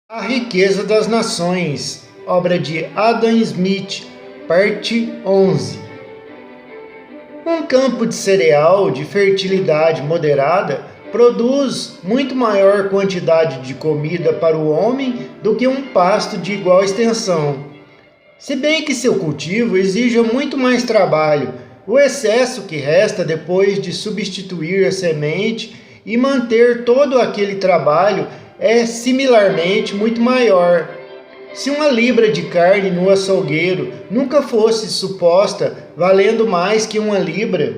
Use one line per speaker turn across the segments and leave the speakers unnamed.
A Riqueza das Nações, obra de Adam Smith, parte 11. Um campo de cereal de fertilidade moderada produz muito maior quantidade de comida para o homem do que um pasto de igual extensão. Se bem que seu cultivo exija muito mais trabalho, o excesso que resta depois de substituir a semente e manter todo aquele trabalho é similarmente muito maior. Se uma libra de carne no açougueiro nunca fosse suposta valendo mais que uma libra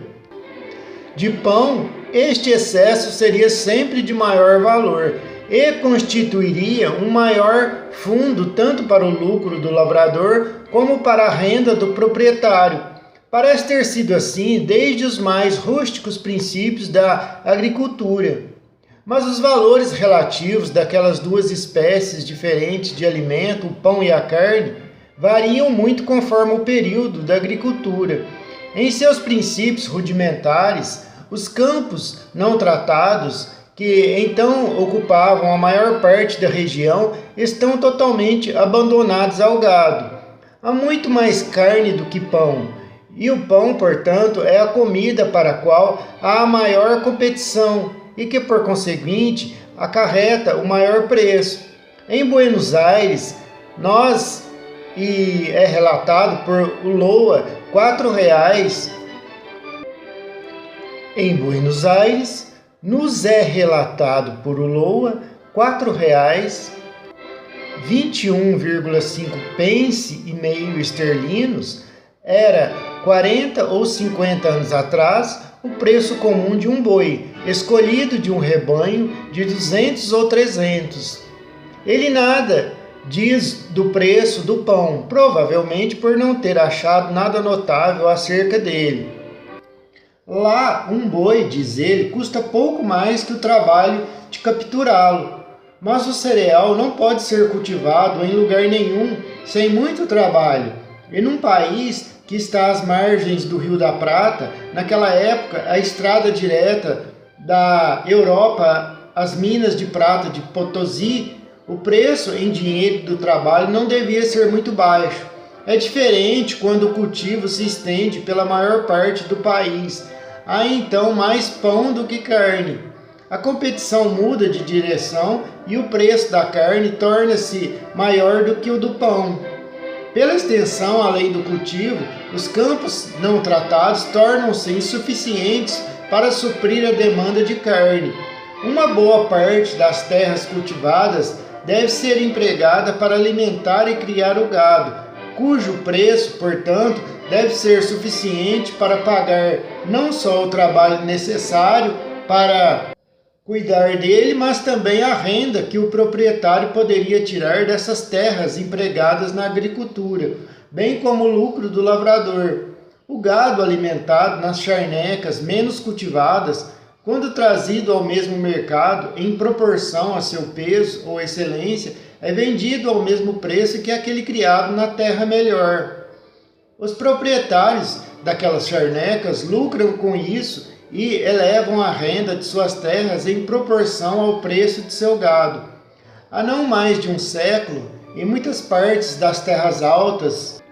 de pão, este excesso seria sempre de maior valor e constituiria um maior fundo tanto para o lucro do lavrador como para a renda do proprietário. Parece ter sido assim desde os mais rústicos princípios da agricultura. Mas os valores relativos daquelas duas espécies diferentes de alimento, o pão e a carne, variam muito conforme o período da agricultura. Em seus princípios rudimentares, os campos não tratados, que então ocupavam a maior parte da região, estão totalmente abandonados ao gado. Há muito mais carne do que pão, e o pão, portanto, é a comida para a qual há a maior competição e que, por conseguinte, acarreta o maior preço. Em Buenos Aires, é relatado por Ulloa, R$ 4. Em Buenos Aires, nos é relatado por Ulloa, R$ 21,5 pence e meio esterlinos, era 40 ou 50 anos atrás o preço comum de um boi, escolhido de um rebanho de 200 ou 300. Ele nada diz do preço do pão, provavelmente por não ter achado nada notável acerca dele. Lá, um boi, diz ele, custa pouco mais que o trabalho de capturá-lo, mas o cereal não pode ser cultivado em lugar nenhum sem muito trabalho. E num país que está às margens do Rio da Prata, naquela época a estrada direta da Europa às minas de prata de Potosí, o preço em dinheiro do trabalho não devia ser muito baixo. É diferente quando o cultivo se estende pela maior parte do país. Há então mais pão do que carne. A competição muda de direção e o preço da carne torna-se maior do que o do pão. Pela extensão além do cultivo, os campos não tratados tornam-se insuficientes para suprir a demanda de carne. Uma boa parte das terras cultivadas deve ser empregada para alimentar e criar o gado, cujo preço, portanto, deve ser suficiente para pagar não só o trabalho necessário para cuidar dele, mas também a renda que o proprietário poderia tirar dessas terras empregadas na agricultura, bem como o lucro do lavrador. O gado alimentado nas charnecas menos cultivadas, quando trazido ao mesmo mercado em proporção a seu peso ou excelência, é vendido ao mesmo preço que aquele criado na terra melhor. Os proprietários daquelas charnecas lucram com isso e elevam a renda de suas terras em proporção ao preço de seu gado. Há não mais de um século, em muitas partes das terras altas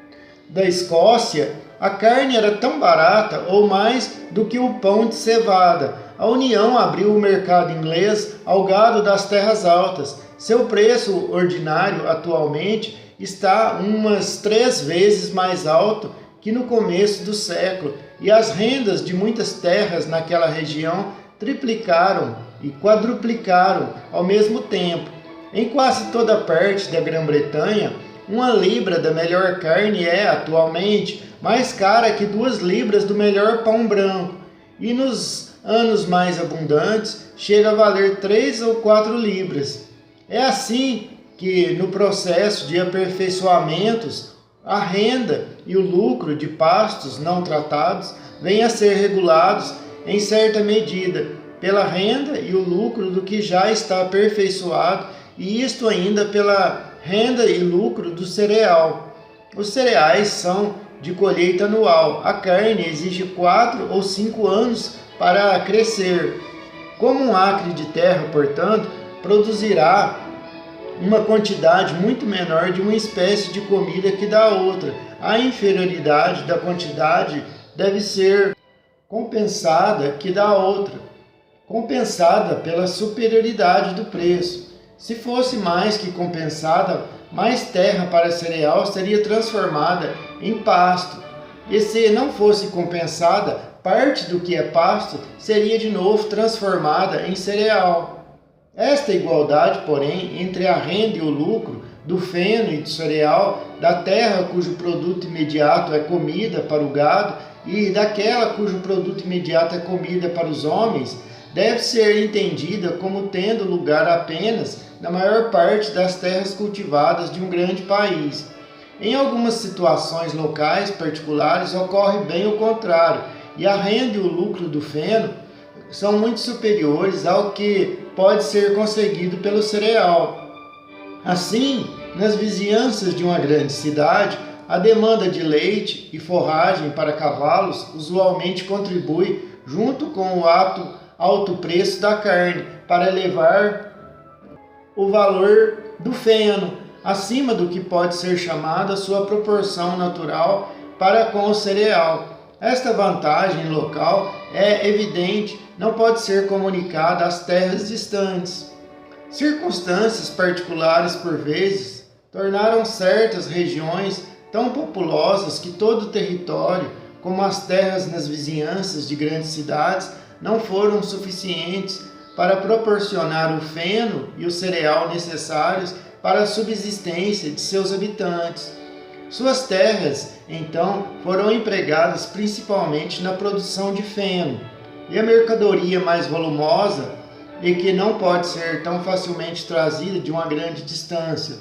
da Escócia, a carne era tão barata ou mais do que o pão de cevada. A União abriu o mercado inglês ao gado das terras altas. Seu preço ordinário atualmente está umas 3 vezes mais alto que no começo do século, e as rendas de muitas terras naquela região triplicaram e quadruplicaram ao mesmo tempo. Em quase toda parte da Grã-Bretanha, uma libra da melhor carne é, atualmente, mais cara que 2 libras do melhor pão branco, e nos anos mais abundantes chega a valer 3 ou 4 libras. É assim que, no processo de aperfeiçoamentos, a renda e o lucro de pastos não tratados vêm a ser regulados em certa medida pela renda e o lucro do que já está aperfeiçoado, e isto ainda pela renda e lucro do cereal. Os cereais são de colheita anual. A carne exige 4 ou 5 anos para crescer. Como um acre de terra, portanto, produzirá uma quantidade muito menor de uma espécie de comida que da outra. A inferioridade da quantidade deve ser compensada que da outra, compensada pela superioridade do preço. Se fosse mais que compensada, mais terra para cereal seria transformada em pasto. E se não fosse compensada, parte do que é pasto seria de novo transformada em cereal. Esta igualdade, porém, entre a renda e o lucro do feno e do cereal, da terra cujo produto imediato é comida para o gado e daquela cujo produto imediato é comida para os homens, deve ser entendida como tendo lugar apenas na maior parte das terras cultivadas de um grande país. Em algumas situações locais particulares ocorre bem o contrário, e a renda e o lucro do feno são muito superiores ao que pode ser conseguido pelo cereal. Assim, nas vizinhanças de uma grande cidade, a demanda de leite e forragem para cavalos usualmente contribui, junto com o alto preço da carne, para elevar o valor do feno, acima do que pode ser chamada a sua proporção natural para com o cereal. Esta vantagem local é evidente, não pode ser comunicada às terras distantes. Circunstâncias particulares, por vezes, tornaram certas regiões tão populosas que todo o território, como as terras nas vizinhanças de grandes cidades, não foram suficientes para proporcionar o feno e o cereal necessários para a subsistência de seus habitantes. Suas terras, então, foram empregadas principalmente na produção de feno, e a mercadoria mais volumosa e que não pode ser tão facilmente trazida de uma grande distância.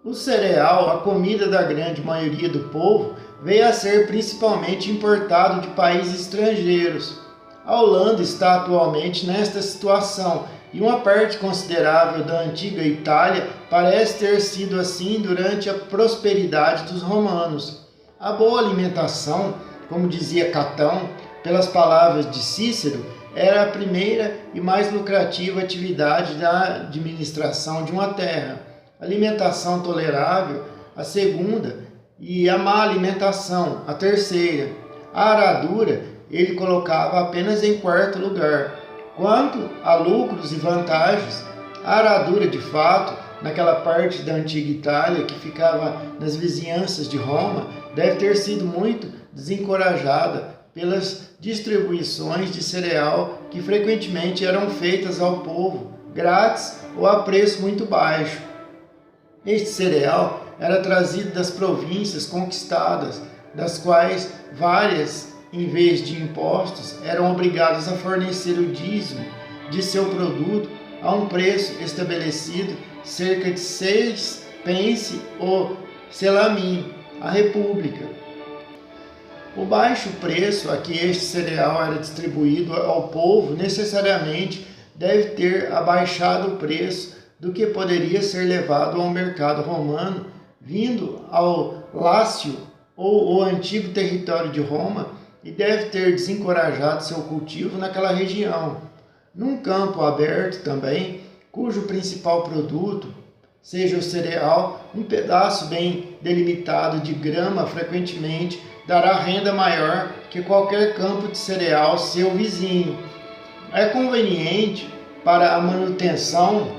O cereal, a comida da grande maioria do povo, veio a ser principalmente importado de países estrangeiros. A Holanda está atualmente nesta situação, e uma parte considerável da antiga Itália parece ter sido assim durante a prosperidade dos romanos. A boa alimentação, como dizia Catão, pelas palavras de Cícero, era a primeira e mais lucrativa atividade da administração de uma terra. A alimentação tolerável, a segunda, e a má alimentação, a terceira. A aradura, ele colocava apenas em quarto lugar. Quanto a lucros e vantagens, a aradura de fato, naquela parte da antiga Itália que ficava nas vizinhanças de Roma, deve ter sido muito desencorajada pelas distribuições de cereal que frequentemente eram feitas ao povo, grátis ou a preço muito baixo. Este cereal era trazido das províncias conquistadas, das quais várias, em vez de impostos, eram obrigadas a fornecer o dízimo de seu produto a um preço estabelecido, cerca de 6 pence ou selamim, a república. O baixo preço a que este cereal era distribuído ao povo necessariamente deve ter abaixado o preço do que poderia ser levado ao mercado romano, vindo ao Lácio ou o antigo território de Roma, e deve ter desencorajado seu cultivo naquela região. Num campo aberto também, cujo principal produto seja o cereal, um pedaço bem delimitado de grama frequentemente dará renda maior que qualquer campo de cereal seu vizinho. É conveniente para a manutenção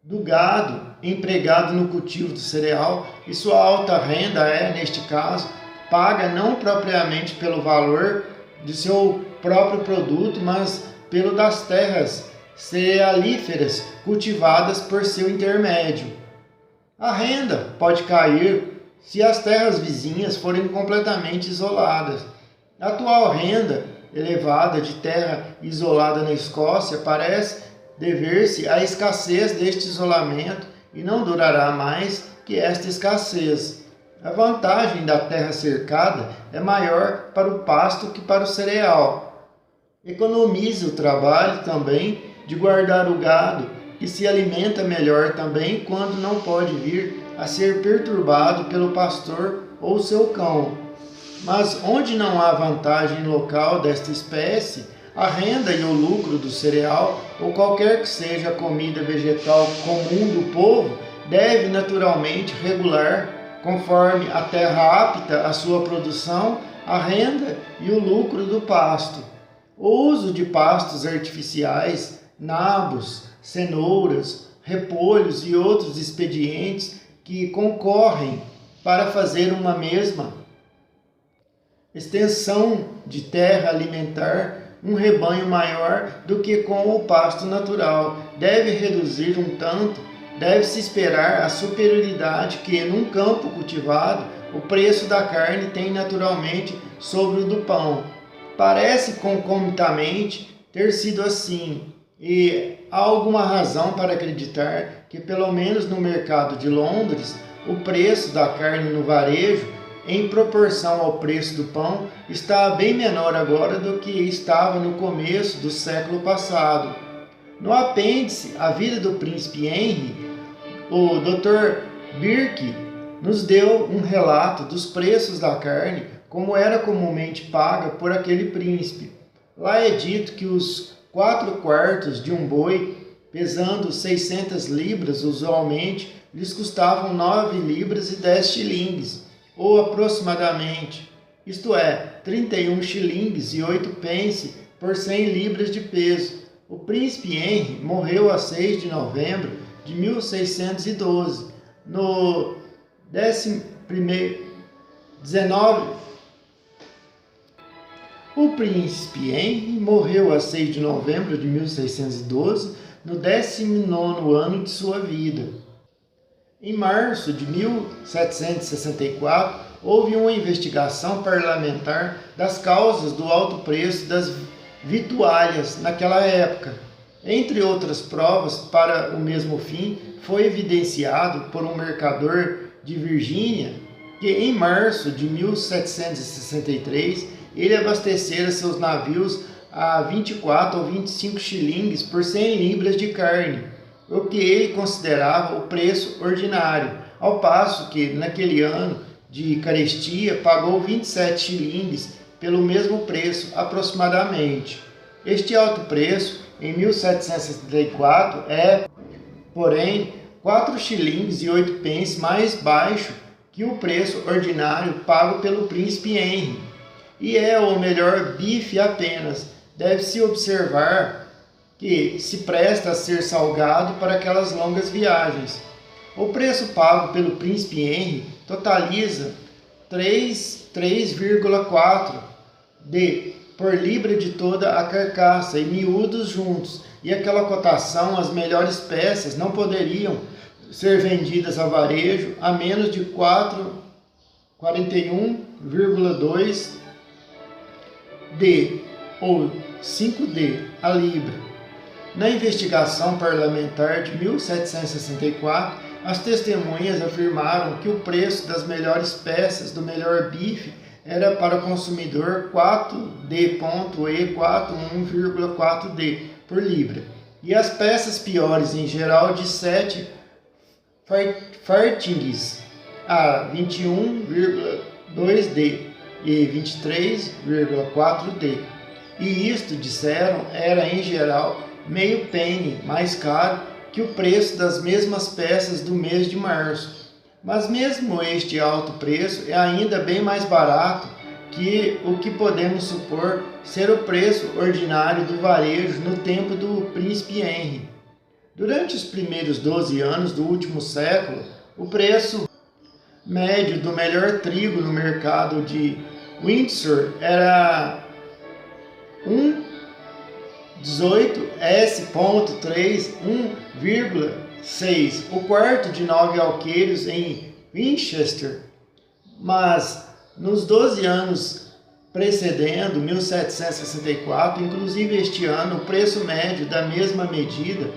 do gado empregado no cultivo do cereal, e sua alta renda é, neste caso, paga não propriamente pelo valor de seu próprio produto, mas pelo das terras cerealíferas cultivadas por seu intermédio. A renda pode cair se as terras vizinhas forem completamente isoladas. A atual renda elevada de terra isolada na Escócia parece dever-se à escassez deste isolamento e não durará mais que esta escassez. A vantagem da terra cercada é maior para o pasto que para o cereal. Economiza o trabalho também de guardar o gado, que se alimenta melhor também quando não pode vir a ser perturbado pelo pastor ou seu cão. Mas onde não há vantagem local desta espécie, A renda e o lucro do cereal, ou qualquer que seja a comida vegetal comum do povo, deve naturalmente regular, conforme a terra apta à sua produção, a renda e o lucro do pasto. O uso de pastos artificiais, nabos, cenouras, repolhos e outros expedientes que concorrem para fazer uma mesma extensão de terra alimentar um rebanho maior do que com o pasto natural. Deve reduzir um tanto, deve-se esperar a superioridade que, num campo cultivado, o preço da carne tem naturalmente sobre o do pão. Parece concomitantemente ter sido assim, e há alguma razão para acreditar que, pelo menos no mercado de Londres, o preço da carne no varejo, em proporção ao preço do pão, está bem menor agora do que estava no começo do século passado. No apêndice A Vida do Príncipe Henry, o Dr. Birke nos deu um relato dos preços da carne como era comumente paga por aquele príncipe. Lá é dito que os 4/4 de um boi, pesando 600 libras usualmente, lhes custavam 9 libras e 10 xilingues, ou aproximadamente, isto é, 31 xilingues e 8 pence por 100 libras de peso. O príncipe Henry morreu a 6 de novembro de 1612. No 19 O príncipe Henry morreu a 6 de novembro de 1612, no 19º ano de sua vida. Em março de 1764, houve uma investigação parlamentar das causas do alto preço das vitualhas naquela época. Entre outras provas para o mesmo fim, foi evidenciado por um mercador de Virgínia que em março de 1763 ele abastecera seus navios a 24 ou 25 xilingues por 100 libras de carne, o que ele considerava o preço ordinário, ao passo que, naquele ano de carestia, pagou 27 xilingues pelo mesmo preço aproximadamente. Este alto preço, em 1764, é, porém, 4 xilingues e 8 pence mais baixo que o preço ordinário pago pelo príncipe Henry, e é o melhor bife apenas. Deve-se observar que se presta a ser salgado para aquelas longas viagens. O preço pago pelo príncipe Henry totaliza 3,4 por libra de toda a carcaça e miúdos juntos, e aquela cotação, as melhores peças não poderiam ser vendidas a varejo a menos de 41,2 ou 5 a libra. Na investigação parlamentar de 1764, as testemunhas afirmaram que o preço das melhores peças do melhor bife era para o consumidor 41,4 por libra, e as peças piores em geral de 7 fartings a 21,2 e 23,4 e isto, disseram, era em geral meio penny mais caro que o preço das mesmas peças do mês de março. Mas mesmo este alto preço é ainda bem mais barato que o que podemos supor ser o preço ordinário do varejo no tempo do príncipe Henry. Durante os primeiros 12 anos do último século, o preço médio do melhor trigo no mercado de Windsor era 1,18S.3, 1,6, o quarto de 9 alqueires em Winchester. Mas nos 12 anos precedendo 1764, inclusive este ano, o preço médio da mesma medida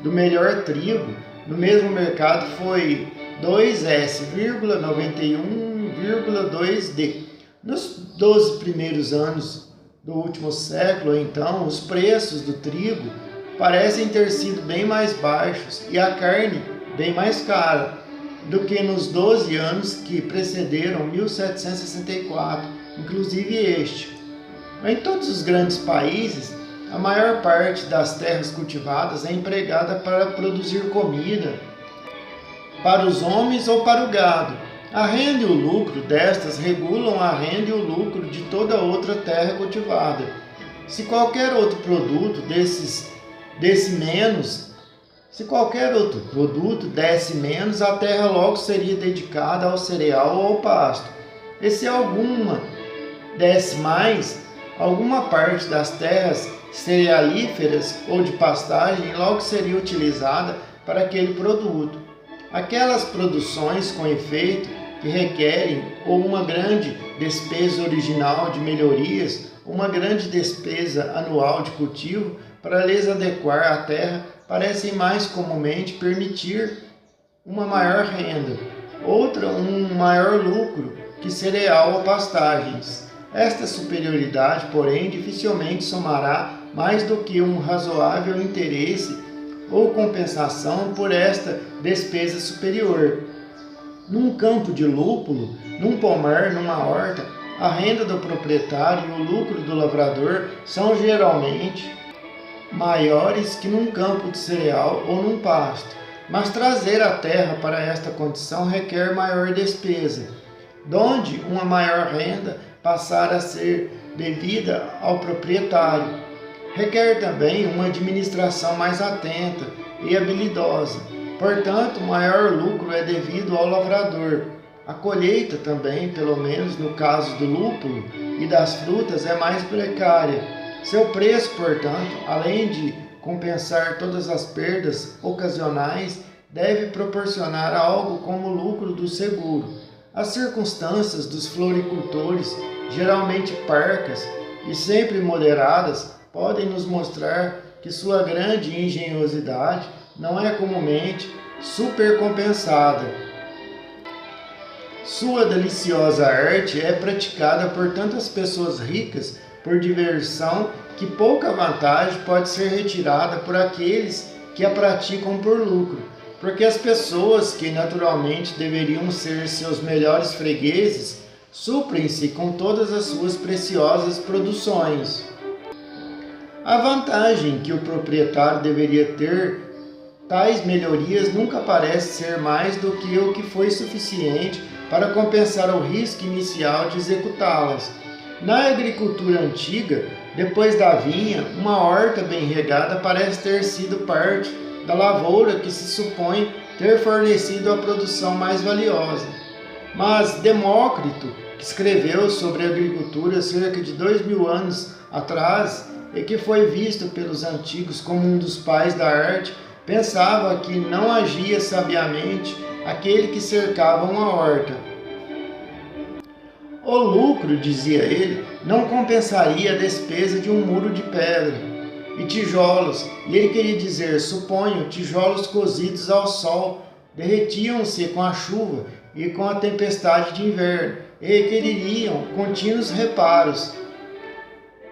do melhor trigo no mesmo mercado foi 2S,91,2D. Nos 12 primeiros anos do último século, então, os preços do trigo parecem ter sido bem mais baixos e a carne bem mais cara do que nos 12 anos que precederam 1764, inclusive este. Em todos os grandes países, A maior parte das terras cultivadas é empregada para produzir comida para os homens ou para o gado. A renda e o lucro destas regulam a renda e o lucro de toda outra terra cultivada. Se qualquer outro produto desse menos, a terra logo seria dedicada ao cereal ou ao pasto. E se alguma desse mais, alguma parte das terras cerealíferas ou de pastagem logo seria utilizada para aquele produto. Aquelas produções com efeito que requerem ou uma grande despesa original de melhorias, uma grande despesa anual de cultivo para lhes adequar à terra, parecem mais comumente permitir uma maior renda, outra um maior lucro que cereal ou pastagens. Esta superioridade, porém, dificilmente somará mais do que um razoável interesse ou compensação por esta despesa superior. Num campo de lúpulo, num pomar, numa horta, a renda do proprietário e o lucro do lavrador são geralmente maiores que num campo de cereal ou num pasto, mas trazer a terra para esta condição requer maior despesa, donde uma maior renda passar a ser devida ao proprietário. Requer também uma administração mais atenta e habilidosa. Portanto, maior lucro é devido ao lavrador. A colheita também, pelo menos no caso do lúpulo e das frutas, é mais precária. Seu preço, portanto, além de compensar todas as perdas ocasionais, deve proporcionar algo como o lucro do seguro. As circunstâncias dos floricultores, geralmente parcas e sempre moderadas, podem nos mostrar que sua grande engenhosidade não é comumente supercompensada. Sua deliciosa arte é praticada por tantas pessoas ricas por diversão que pouca vantagem pode ser retirada por aqueles que a praticam por lucro, porque as pessoas que naturalmente deveriam ser seus melhores fregueses suprem-se com todas as suas preciosas produções. A vantagem que o proprietário deveria ter tais melhorias nunca parece ser mais do que o que foi suficiente para compensar o risco inicial de executá-las. Na agricultura antiga, depois da vinha, uma horta bem regada parece ter sido parte da lavoura que se supõe ter fornecido a produção mais valiosa. Mas Demócrito, que escreveu sobre a agricultura cerca de 2000 anos atrás e que foi visto pelos antigos como um dos pais da arte, pensava que não agia sabiamente aquele que cercava uma horta. O lucro, dizia ele, não compensaria a despesa de um muro de pedra e tijolos, e ele queria dizer, suponho, tijolos cozidos ao sol, derretiam-se com a chuva e com a tempestade de inverno, e requereriam contínuos reparos.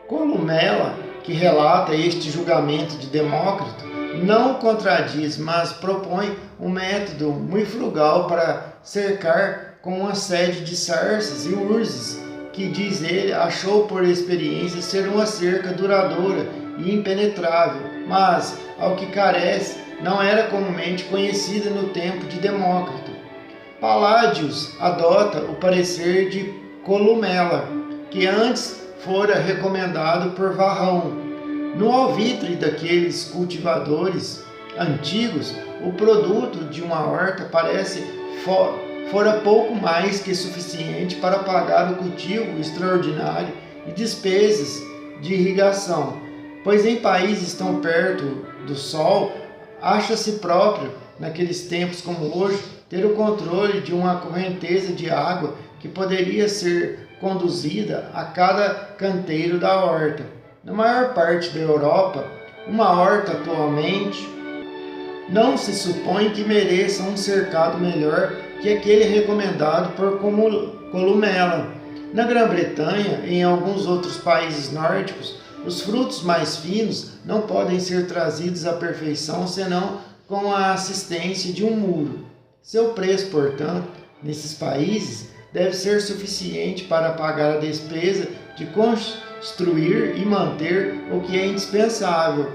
Columela, que relata este julgamento de Demócrito, não contradiz, mas propõe um método muito frugal para cercar com uma sede de sarças e urzes, que, diz ele, achou por experiência ser uma cerca duradoura e impenetrável, mas, ao que carece, não era comumente conhecida no tempo de Demócrito. Paládios adota o parecer de Columela, que antes fora recomendado por Varrão. No alvitre daqueles cultivadores antigos, o produto de uma horta parece fora pouco mais que suficiente para pagar o cultivo extraordinário e despesas de irrigação, pois em países tão perto do sol, acha-se próprio, naqueles tempos como hoje, ter o controle de uma correnteza de água que poderia ser conduzida a cada canteiro da horta. Na maior parte da Europa, uma horta atualmente não se supõe que mereça um cercado melhor que aquele recomendado por Columela. Na Grã-Bretanha e em alguns outros países nórdicos, os frutos mais finos não podem ser trazidos à perfeição senão com a assistência de um muro. Seu preço, portanto, nesses países, deve ser suficiente para pagar a despesa de destruir e manter o que é indispensável.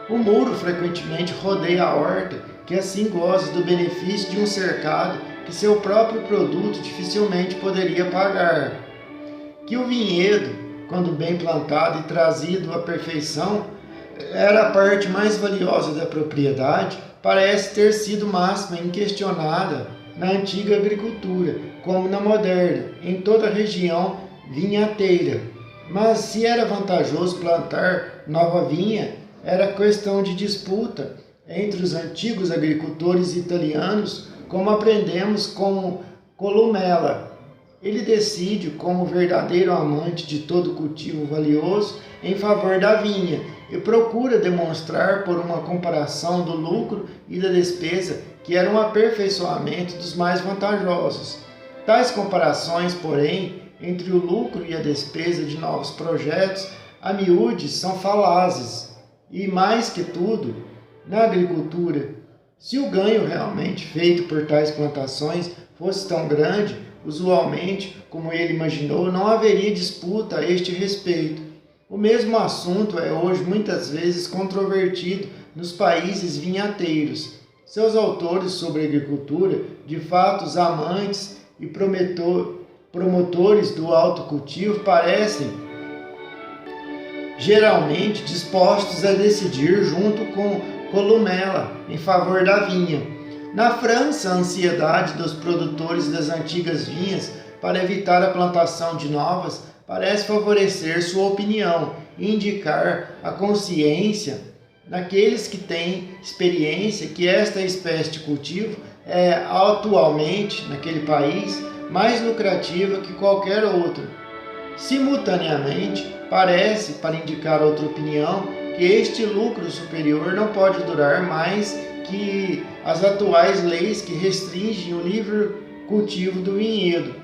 O muro frequentemente rodeia a horta, que assim goza do benefício de um cercado que seu próprio produto dificilmente poderia pagar. Que o vinhedo, quando bem plantado e trazido à perfeição, era a parte mais valiosa da propriedade, parece ter sido máxima e inquestionada na antiga agricultura, como na moderna, em toda a região vinhateira. Mas se era vantajoso plantar nova vinha, era questão de disputa entre os antigos agricultores italianos, como aprendemos com Columella. Ele decide, como verdadeiro amante de todo cultivo valioso, em favor da vinha e procura demonstrar por uma comparação do lucro e da despesa que era um aperfeiçoamento dos mais vantajosos. Tais comparações, porém, entre o lucro e a despesa de novos projetos, a miúde, são falazes. E mais que tudo, na agricultura, se o ganho realmente feito por tais plantações fosse tão grande, usualmente, como ele imaginou, não haveria disputa a este respeito. O mesmo assunto é hoje muitas vezes controvertido nos países vinhateiros. Seus autores sobre agricultura, de fato os amantes e promotores do alto cultivo, parecem geralmente dispostos a decidir junto com Columella em favor da vinha. Na França, a ansiedade dos produtores das antigas vinhas para evitar a plantação de novas parece favorecer sua opinião e indicar a consciência daqueles que têm experiência que esta espécie de cultivo é atualmente, naquele país, mais lucrativa que qualquer outra. Simultaneamente, parece, para indicar outra opinião, que este lucro superior não pode durar mais que as atuais leis que restringem o livre cultivo do vinhedo.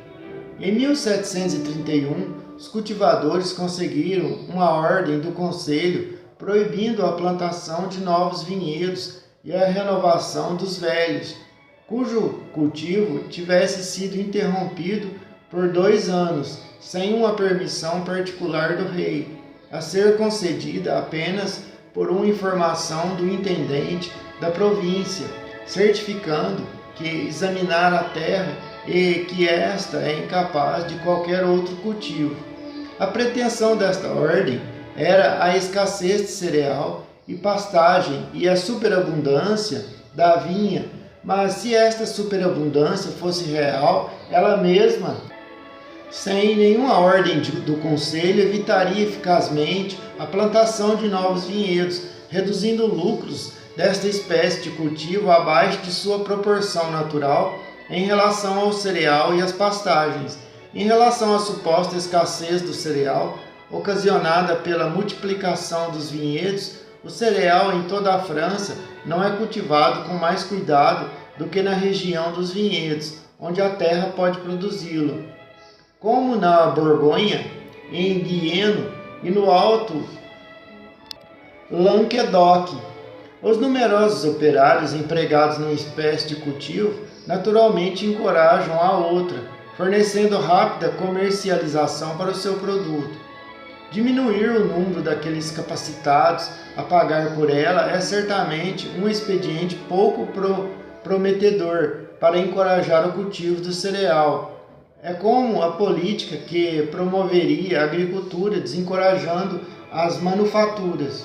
Em 1731, os cultivadores conseguiram uma ordem do Conselho proibindo a plantação de novos vinhedos e a renovação dos velhos, cujo cultivo tivesse sido interrompido por 2 anos, sem uma permissão particular do rei, a ser concedida apenas por uma informação do intendente da província, certificando que examinar a terra e que esta é incapaz de qualquer outro cultivo. A pretensão desta ordem era a escassez de cereal e pastagem e a superabundância da vinha, mas se esta superabundância fosse real, ela mesma, sem nenhuma ordem do conselho, evitaria eficazmente a plantação de novos vinhedos, reduzindo lucros desta espécie de cultivo abaixo de sua proporção natural em relação ao cereal e às pastagens. Em relação à suposta escassez do cereal, ocasionada pela multiplicação dos vinhedos, o cereal em toda a França não é cultivado com mais cuidado do que na região dos vinhedos, onde a terra pode produzi-lo. Como na Borgonha, em Guieno e no Alto Languedoc, os numerosos operários empregados numa espécie de cultivo naturalmente encorajam a outra, fornecendo rápida comercialização para o seu produto. Diminuir o número daqueles capacitados a pagar por ela é certamente um expediente pouco prometedor para encorajar o cultivo do cereal. É como a política que promoveria a agricultura, desencorajando as manufaturas.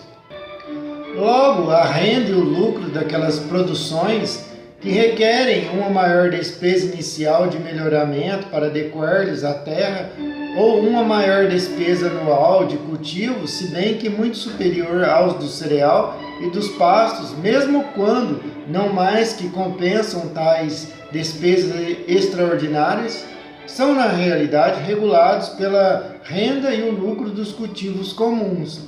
Logo, a renda e o lucro daquelas produções que requerem uma maior despesa inicial de melhoramento para adequar-lhes à terra ou uma maior despesa anual de cultivo, se bem que muito superior aos do cereal e dos pastos, mesmo quando não mais que compensam tais despesas extraordinárias, são na realidade regulados pela renda e o lucro dos cultivos comuns.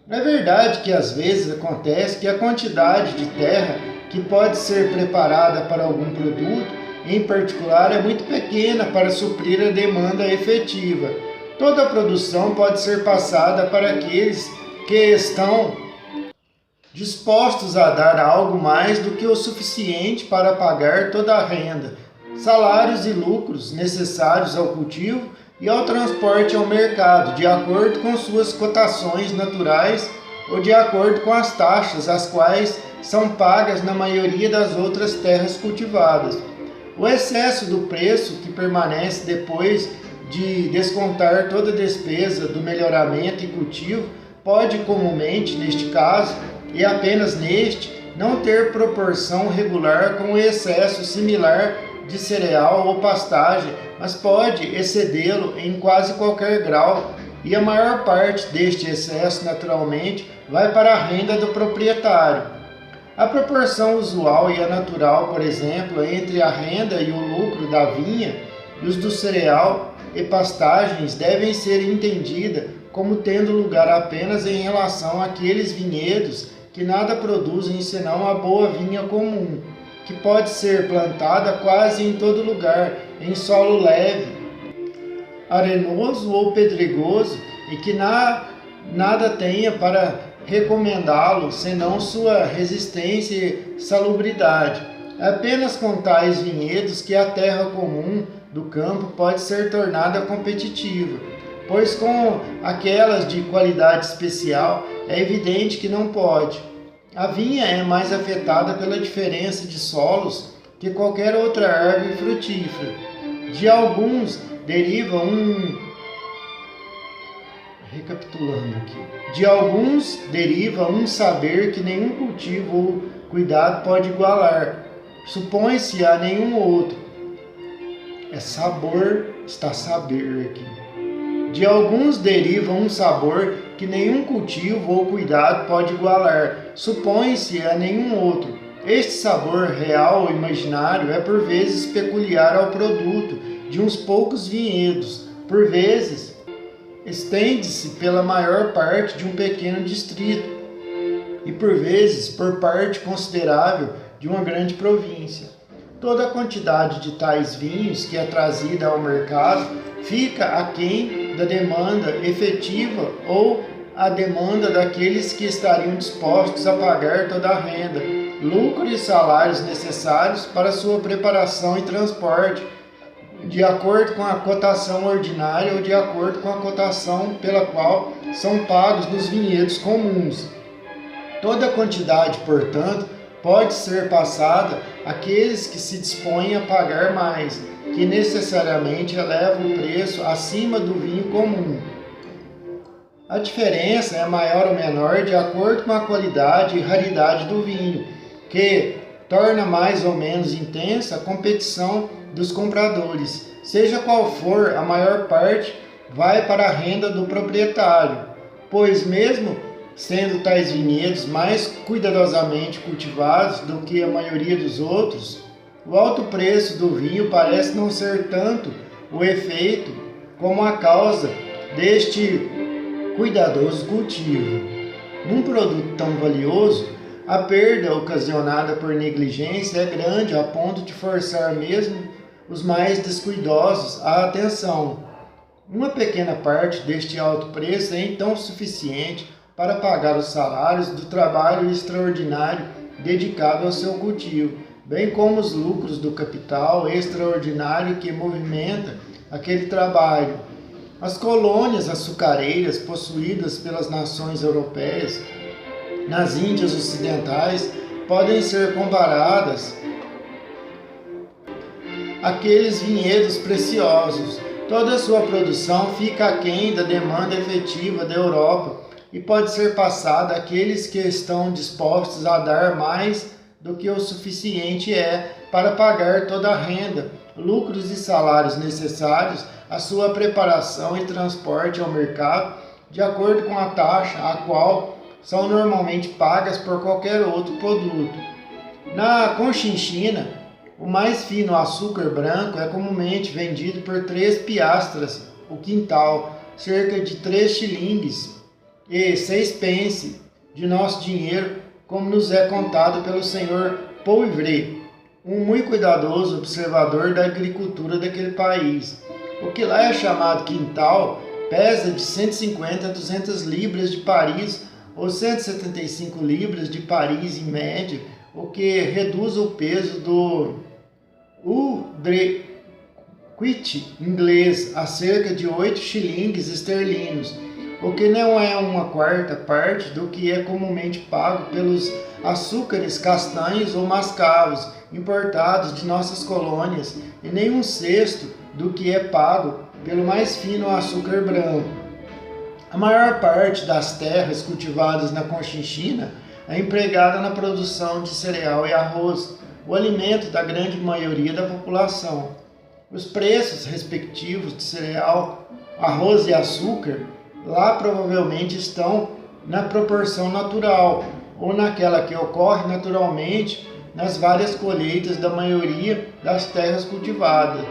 É verdade que às vezes acontece que a quantidade de terra que pode ser preparada para algum produto, em particular, é muito pequena para suprir a demanda efetiva. Toda a produção pode ser passada para aqueles que estão dispostos a dar algo mais do que o suficiente para pagar toda a renda, salários e lucros necessários ao cultivo e ao transporte ao mercado, de acordo com suas cotações naturais ou de acordo com as taxas, as quais são pagas na maioria das outras terras cultivadas. O excesso do preço que permanece depois de descontar toda a despesa do melhoramento e cultivo pode comumente, neste caso, e apenas neste, não ter proporção regular com o excesso similar de cereal ou pastagem, mas pode excedê-lo em quase qualquer grau, e a maior parte deste excesso, naturalmente, vai para a renda do proprietário. A proporção usual e a natural, por exemplo, entre a renda e o lucro da vinha e os do cereal e pastagens devem ser entendida como tendo lugar apenas em relação àqueles vinhedos que nada produzem senão a boa vinha comum, que pode ser plantada quase em todo lugar, em solo leve, arenoso ou pedregoso, e que nada tenha para recomendá-lo senão sua resistência e salubridade. É apenas com tais vinhedos que a terra comum do campo pode ser tornada competitiva, pois com aquelas de qualidade especial é evidente que não pode. A vinha é mais afetada pela diferença de solos que qualquer outra árvore frutífera. De alguns deriva um saber que nenhum cultivo ou cuidado pode igualar. Supõe-se a nenhum outro. É sabor, está saber aqui. De alguns deriva um sabor que nenhum cultivo ou cuidado pode igualar. Supõe-se a nenhum outro. Este sabor, real ou imaginário, é por vezes peculiar ao produto de uns poucos vinhedos. Por vezes, estende-se pela maior parte de um pequeno distrito e, por vezes, por parte considerável de uma grande província. Toda a quantidade de tais vinhos que é trazida ao mercado fica aquém da demanda efetiva ou a demanda daqueles que estariam dispostos a pagar toda a renda, lucro e salários necessários para sua preparação e transporte, de acordo com a cotação ordinária ou de acordo com a cotação pela qual são pagos nos vinhedos comuns. Toda a quantidade, portanto, pode ser passada àqueles que se dispõem a pagar mais, que necessariamente eleva o preço acima do vinho comum. A diferença é maior ou menor de acordo com a qualidade e raridade do vinho, que torna mais ou menos intensa a competição dos compradores. Seja qual for, a maior parte vai para a renda do proprietário, pois mesmo sendo tais vinhedos mais cuidadosamente cultivados do que a maioria dos outros, o alto preço do vinho parece não ser tanto o efeito como a causa deste cuidadoso cultivo. Num produto tão valioso, a perda ocasionada por negligência é grande a ponto de forçar mesmo os mais descuidosos à atenção. Uma pequena parte deste alto preço é então suficiente para pagar os salários do trabalho extraordinário dedicado ao seu cultivo, bem como os lucros do capital extraordinário que movimenta aquele trabalho. As colônias açucareiras possuídas pelas nações europeias nas Índias Ocidentais podem ser comparadas àqueles vinhedos preciosos. Toda a sua produção fica aquém da demanda efetiva da Europa e pode ser passada àqueles que estão dispostos a dar mais do que o suficiente é para pagar toda a renda, lucros e salários necessários à sua preparação e transporte ao mercado, de acordo com a taxa a qual são normalmente pagas por qualquer outro produto. Na Conchinchina, o mais fino açúcar branco é comumente vendido por 3 piastras o quintal, cerca de 3 xilingues e 6 pence de nosso dinheiro, como nos é contado pelo senhor Poivre, um muito cuidadoso observador da agricultura daquele país. O que lá é chamado quintal pesa de 150 a 200 libras de Paris, ou 175 libras de Paris em média, o que reduz o peso do quid inglês a cerca de 8 shillings esterlinos, o que não é uma quarta parte do que é comumente pago pelos açúcares castanhos ou mascavos importados de nossas colônias, e nem um sexto do que é pago pelo mais fino açúcar branco. A maior parte das terras cultivadas na Conchinchina é empregada na produção de cereal e arroz, o alimento da grande maioria da população. Os preços respectivos de cereal, arroz e açúcar lá provavelmente estão na proporção natural, ou naquela que ocorre naturalmente nas várias colheitas da maioria das terras cultivadas,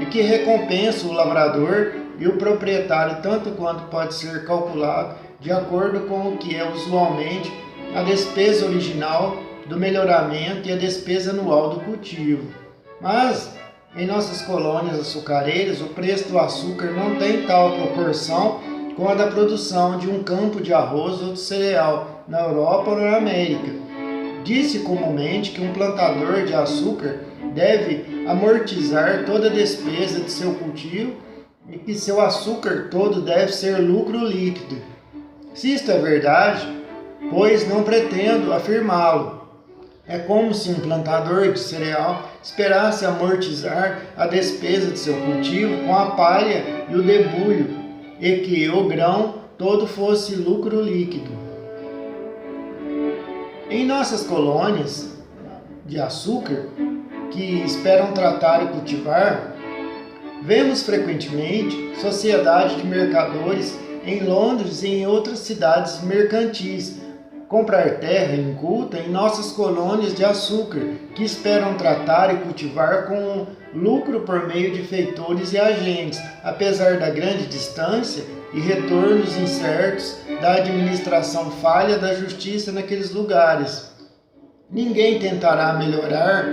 e que recompensa o lavrador e o proprietário tanto quanto pode ser calculado de acordo com o que é usualmente a despesa original do melhoramento e a despesa anual do cultivo. Mas, em nossas colônias açucareiras, o preço do açúcar não tem tal proporção com a da produção de um campo de arroz ou de cereal na Europa ou na América. Diz-se comumente que um plantador de açúcar deve amortizar toda a despesa de seu cultivo e que seu açúcar todo deve ser lucro líquido. Se isto é verdade, pois não pretendo afirmá-lo. É como se um plantador de cereal esperasse amortizar a despesa de seu cultivo com a palha e o debulho, e que o grão todo fosse lucro líquido. Em nossas colônias de açúcar, que esperam tratar e cultivar, vemos frequentemente sociedade de mercadores em Londres e em outras cidades mercantis comprar terra inculta em nossas colônias de açúcar, que esperam tratar e cultivar com lucro por meio de feitores e agentes, apesar da grande distância e retornos incertos da administração falha da justiça naqueles lugares. Ninguém tentará melhorar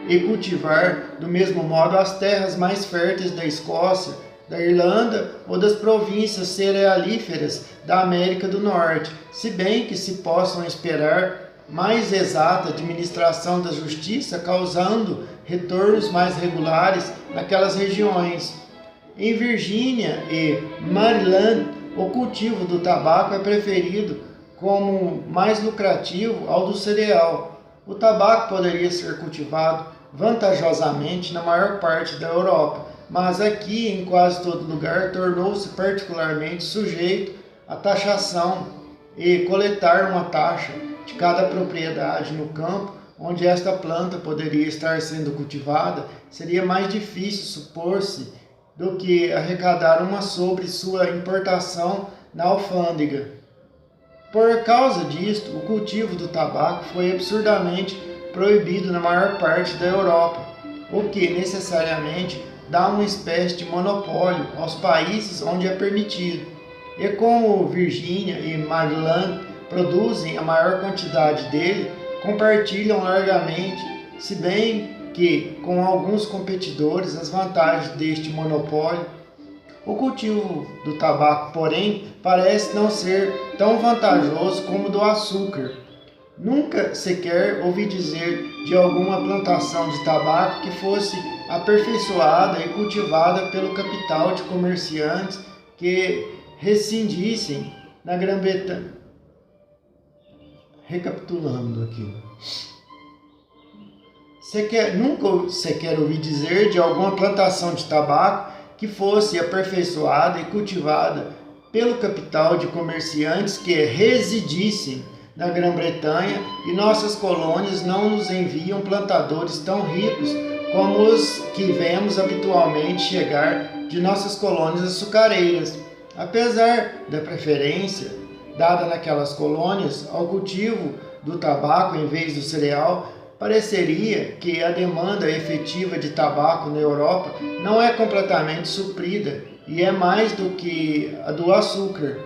e cultivar do mesmo modo as terras mais férteis da Escócia, da Irlanda ou das províncias cerealíferas da América do Norte, se bem que se possam esperar mais exata administração da justiça, causando retornos mais regulares naquelas regiões. Em Virgínia e Maryland, o cultivo do tabaco é preferido como mais lucrativo ao do cereal. O tabaco poderia ser cultivado vantajosamente na maior parte da Europa, mas aqui em quase todo lugar tornou-se particularmente sujeito à taxação, e coletar uma taxa de cada propriedade no campo onde esta planta poderia estar sendo cultivada seria mais difícil, supor-se, do que arrecadar uma sobre sua importação na alfândega. Por causa disto, o cultivo do tabaco foi absurdamente proibido na maior parte da Europa, o que necessariamente dá uma espécie de monopólio aos países onde é permitido. E como Virgínia e Maryland produzem a maior quantidade dele, compartilham largamente, se bem que com alguns competidores, as vantagens deste monopólio. O cultivo do tabaco, porém, parece não ser tão vantajoso como o do açúcar. Nunca sequer ouvi dizer de alguma plantação de tabaco que fosse aperfeiçoada e cultivada pelo capital de comerciantes que rescindissem na Grã-Bretanha. Recapitulando aqui. Nunca sequer ouvi dizer de alguma plantação de tabaco que fosse aperfeiçoada e cultivada pelo capital de comerciantes que residissem na Grã-Bretanha, e nossas colônias não nos enviam plantadores tão ricos como os que vemos habitualmente chegar de nossas colônias açucareiras. Apesar da preferência dada naquelas colônias ao cultivo do tabaco em vez do cereal, pareceria que a demanda efetiva de tabaco na Europa não é completamente suprida e é mais do que a do açúcar,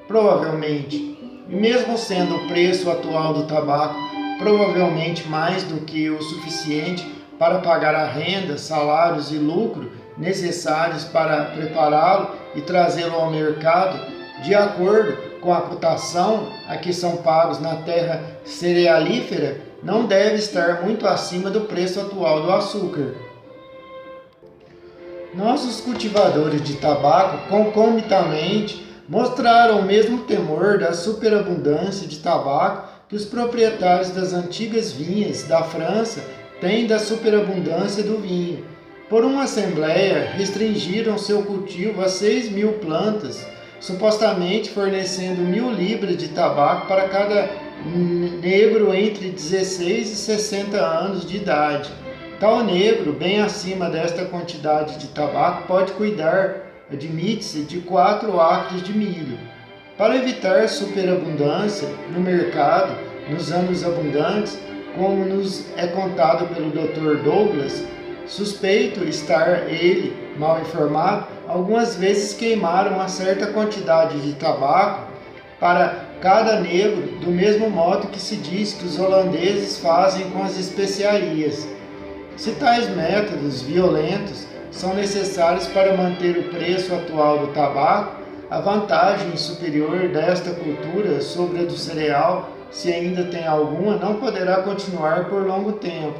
provavelmente. E mesmo sendo o preço atual do tabaco provavelmente mais do que o suficiente para pagar a renda, salários e lucro necessários para prepará-lo e trazê-lo ao mercado, de acordo com a cotação a que são pagos na terra cerealífera, não deve estar muito acima do preço atual do açúcar. Nossos cultivadores de tabaco concomitantemente mostraram o mesmo temor da superabundância de tabaco que os proprietários das antigas vinhas da França têm da superabundância do vinho. Por uma assembleia, restringiram seu cultivo a 6.000 plantas, supostamente fornecendo 1.000 libras de tabaco para cada negro entre 16 e 60 anos de idade. Tal negro, bem acima desta quantidade de tabaco, pode cuidar, admite-se, de 4 acres de milho. Para evitar superabundância no mercado, nos anos abundantes, como nos é contado pelo Dr. Douglas, suspeito estar ele mal informado, algumas vezes queimaram uma certa quantidade de tabaco para cada negro, do mesmo modo que se diz que os holandeses fazem com as especiarias. Se tais métodos violentos são necessários para manter o preço atual do tabaco, a vantagem superior desta cultura sobre a do cereal, se ainda tem alguma, não poderá continuar por longo tempo.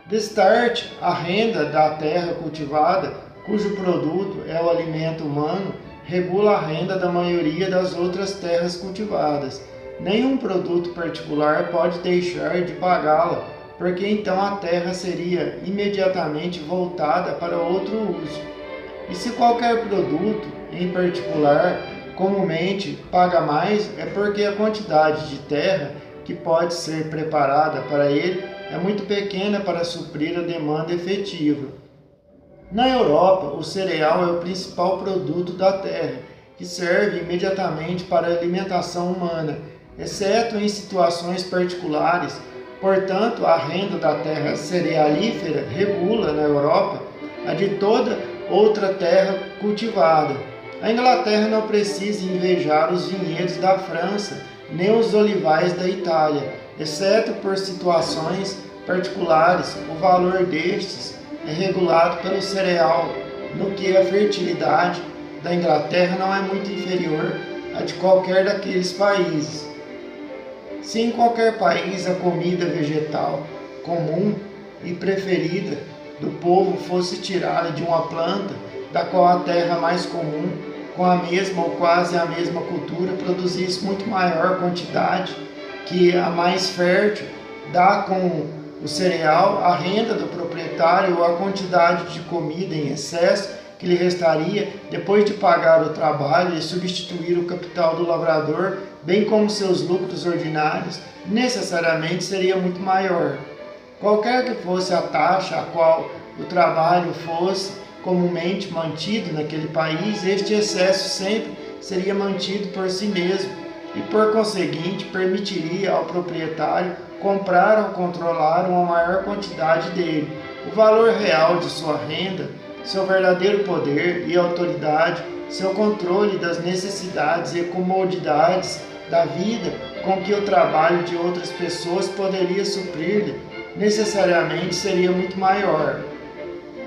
Destarte, a renda da terra cultivada, cujo produto é o alimento humano, regula a renda da maioria das outras terras cultivadas. Nenhum produto particular pode deixar de pagá-la, porque então a terra seria imediatamente voltada para outro uso. E se qualquer produto, em particular, comumente paga mais, é porque a quantidade de terra que pode ser preparada para ele é muito pequena para suprir a demanda efetiva. Na Europa, o cereal é o principal produto da terra, que serve imediatamente para a alimentação humana, exceto em situações particulares. Portanto, a renda da terra cerealífera regula, na Europa, a de toda outra terra cultivada. A Inglaterra não precisa invejar os vinhedos da França, nem os olivais da Itália, exceto por situações particulares. O valor destes é regulado pelo cereal, no que a fertilidade da Inglaterra não é muito inferior à de qualquer daqueles países. Se em qualquer país a comida vegetal comum e preferida do povo fosse tirada de uma planta, da qual a terra mais comum, com a mesma ou quase a mesma cultura, produzisse muito maior quantidade que a mais fértil, dá com o cereal a renda do proprietário ou a quantidade de comida em excesso que lhe restaria depois de pagar o trabalho e substituir o capital do lavrador, bem como seus lucros ordinários, necessariamente seria muito maior. Qualquer que fosse a taxa a qual o trabalho fosse comumente mantido naquele país, este excesso sempre seria mantido por si mesmo e, por conseguinte, permitiria ao proprietário comprar ou controlar uma maior quantidade dele. O valor real de sua renda, seu verdadeiro poder e autoridade, seu controle das necessidades e comodidades da vida com que o trabalho de outras pessoas poderia suprir-lhe, necessariamente seria muito maior.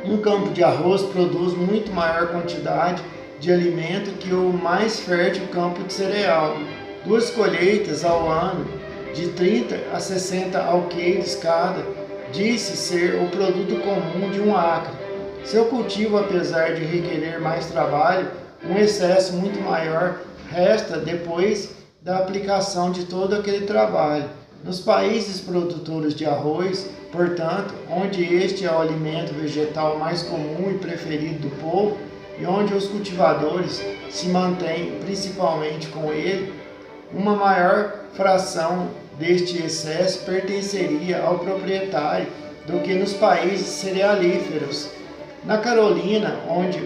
Um campo de arroz produz muito maior quantidade de alimento que o mais fértil campo de cereal. 2 colheitas ao ano, de 30 a 60 alqueires cada, disse ser o produto comum de um acre. Seu cultivo, apesar de requerer mais trabalho, um excesso muito maior resta depois da aplicação de todo aquele trabalho. Nos países produtores de arroz, portanto, onde este é o alimento vegetal mais comum e preferido do povo, e onde os cultivadores se mantêm principalmente com ele, uma maior fração deste excesso pertenceria ao proprietário do que nos países cerealíferos. Na Carolina, onde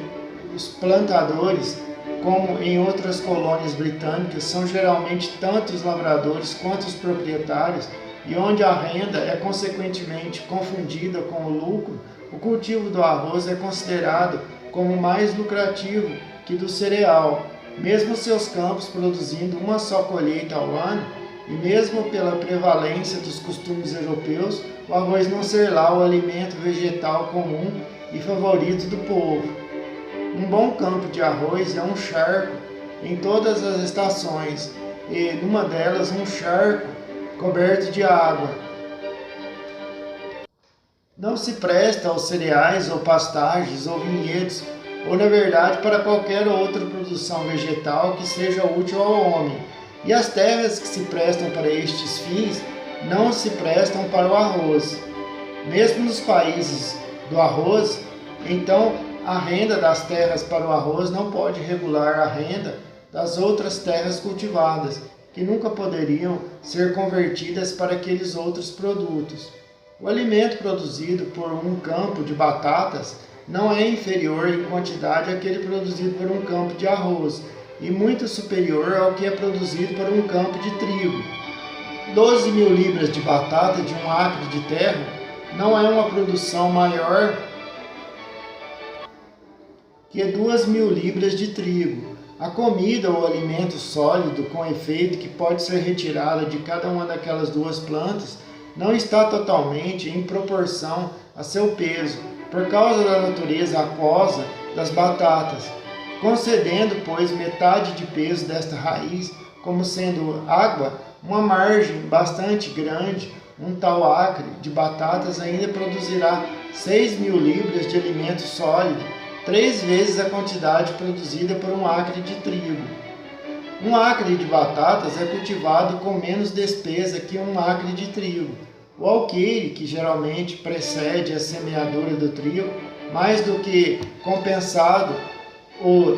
os plantadores, como em outras colônias britânicas, são geralmente tanto os lavradores quanto os proprietários, e onde a renda é consequentemente confundida com o lucro, o cultivo do arroz é considerado como mais lucrativo que do cereal, mesmo seus campos produzindo uma só colheita ao ano, e mesmo pela prevalência dos costumes europeus, o arroz não ser lá o alimento vegetal comum e favorito do povo. Um bom campo de arroz é um charco em todas as estações, e numa delas um charco coberto de água. Não se presta aos cereais ou pastagens ou vinhedos, ou na verdade para qualquer outra produção vegetal que seja útil ao homem. E as terras que se prestam para estes fins não se prestam para o arroz. Mesmo nos países do arroz, então a renda das terras para o arroz não pode regular a renda das outras terras cultivadas, que nunca poderiam ser convertidas para aqueles outros produtos. O alimento produzido por um campo de batatas não é inferior em quantidade àquele produzido por um campo de arroz, e muito superior ao que é produzido por um campo de trigo. 12.000 libras de batata de um acre de terra não é uma produção maior que 2.000 libras de trigo. A comida ou alimento sólido com efeito que pode ser retirada de cada uma daquelas duas plantas não está totalmente em proporção a seu peso, por causa da natureza aquosa das batatas, concedendo, pois, metade de peso desta raiz, como sendo água, uma margem bastante grande, um tal acre de batatas ainda produzirá 6.000 libras de alimento sólido, 3 vezes a quantidade produzida por um acre de trigo. Um acre de batatas é cultivado com menos despesa que um acre de trigo. O alqueire, que geralmente precede a semeadura do trigo, mais do que compensado o